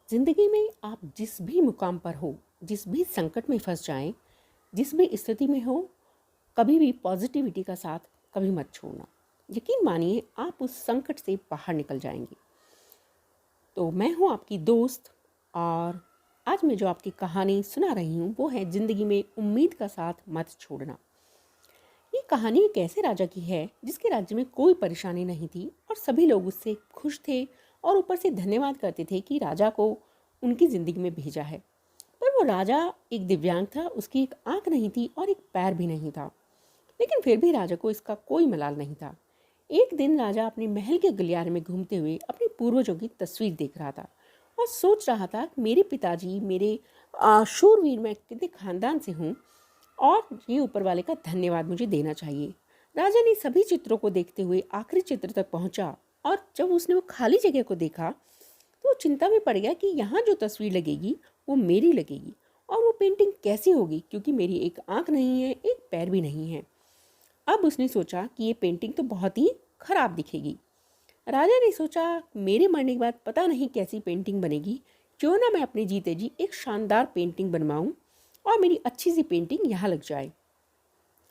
जिंदगी में आप जिस भी मुकाम पर हो, जिस भी संकट में फंस जाएं, जिस भी स्थिति में हो, कभी भी पॉजिटिविटी का साथ कभी मत छोड़ना। यकीन मानिए आप उस संकट से बाहर निकल जाएंगे। तो मैं हूँ आपकी दोस्त, और आज मैं जो आपकी कहानी सुना रही हूँ वो है ज़िंदगी में उम्मीद का साथ मत छोड़ना। ये कहानी एक ऐसे राजा की है जिसके राज्य में कोई परेशानी नहीं थी और सभी लोग उससे खुश थे और ऊपर से धन्यवाद करते थे कि राजा को उनकी ज़िंदगी में भेजा है। पर वो राजा एक दिव्यांग था, उसकी एक आंख नहीं थी और एक पैर भी नहीं था। लेकिन फिर भी राजा को इसका कोई मलाल नहीं था। एक दिन राजा अपने महल के गलियारे में घूमते हुए अपने पूर्वजों की तस्वीर देख रहा था और सोच रहा था कि मेरे पिताजी मेरे शूरवीर, मैं कितने खानदान से हूँ और ये ऊपर वाले का धन्यवाद मुझे देना चाहिए। राजा ने सभी चित्रों को देखते हुए आखिरी चित्र तक पहुंचा और जब उसने वो खाली जगह को देखा तो वो चिंता में पड़ गया कि यहाँ जो तस्वीर लगेगी वो मेरी लगेगी और वो पेंटिंग कैसी होगी, क्योंकि मेरी एक आंख नहीं है, एक पैर भी नहीं है। अब उसने सोचा कि ये पेंटिंग तो बहुत ही खराब दिखेगी। राजा ने सोचा मेरे मरने के बाद पता नहीं कैसी पेंटिंग बनेगी, क्यों ना मैं अपने जीते जी एक शानदार पेंटिंग बनवाऊं और मेरी अच्छी सी पेंटिंग यहाँ लग जाए।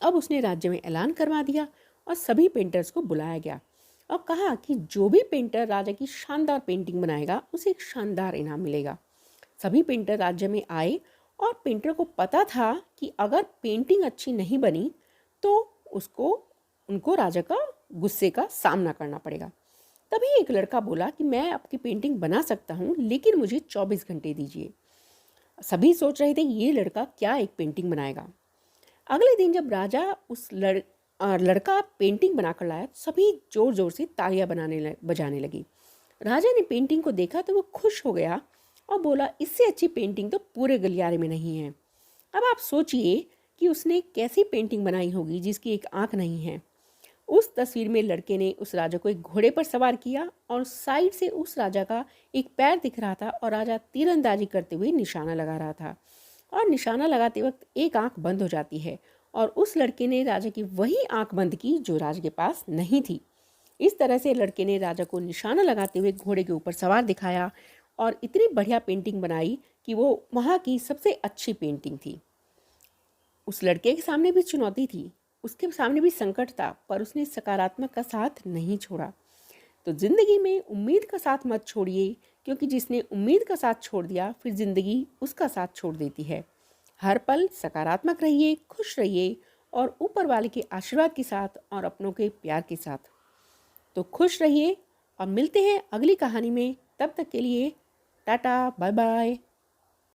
अब उसने राज्य में ऐलान करवा दिया और सभी पेंटर्स को बुलाया गया और कहा कि जो भी पेंटर राजा की शानदार पेंटिंग बनाएगा उसे एक शानदार इनाम मिलेगा। सभी पेंटर राज्य में आए और पेंटर को पता था कि अगर पेंटिंग अच्छी नहीं बनी तो उसको उनको राजा का गुस्से का सामना करना पड़ेगा। तभी एक लड़का बोला कि मैं आपकी पेंटिंग बना सकता हूँ, लेकिन मुझे 24 घंटे दीजिए। सभी सोच रहे थे ये लड़का क्या एक पेंटिंग बनाएगा। अगले दिन जब राजा लड़का पेंटिंग बनाकर लाया तो सभी जोर जोर से तालियां बजाने लगी। राजा ने पेंटिंग को देखा तो वो खुश हो गया और बोला इससे अच्छी पेंटिंग तो पूरे गलियारे में नहीं है। अब आप सोचिए कि उसने कैसी पेंटिंग बनाई होगी जिसकी एक आंख नहीं है। उस तस्वीर में लड़के ने उस राजा को एक घोड़े पर सवार किया और साइड से उस राजा का एक पैर दिख रहा था और राजा तीरंदाजी करते हुए निशाना लगा रहा था और निशाना लगाते वक्त एक आंख बंद हो जाती है और उस लड़के ने राजा की वही आंख बंद की जो राजा के पास नहीं थी। इस तरह से लड़के ने राजा को निशाना लगाते हुए घोड़े के ऊपर सवार दिखाया और इतनी बढ़िया पेंटिंग बनाई कि वो वहाँ की सबसे अच्छी पेंटिंग थी। उस लड़के के सामने भी चुनौती थी, उसके सामने भी संकट था, पर उसने सकारात्मक का साथ नहीं छोड़ा। तो ज़िंदगी में उम्मीद का साथ मत छोड़िए, क्योंकि जिसने उम्मीद का साथ छोड़ दिया फिर ज़िंदगी उसका साथ छोड़ देती है। हर पल सकारात्मक रहिए, खुश रहिए और ऊपर वाले के आशीर्वाद के साथ और अपनों के प्यार के साथ। तो खुश रहिए और मिलते हैं अगली कहानी में। तब तक के लिए टाटा, बाय बाय।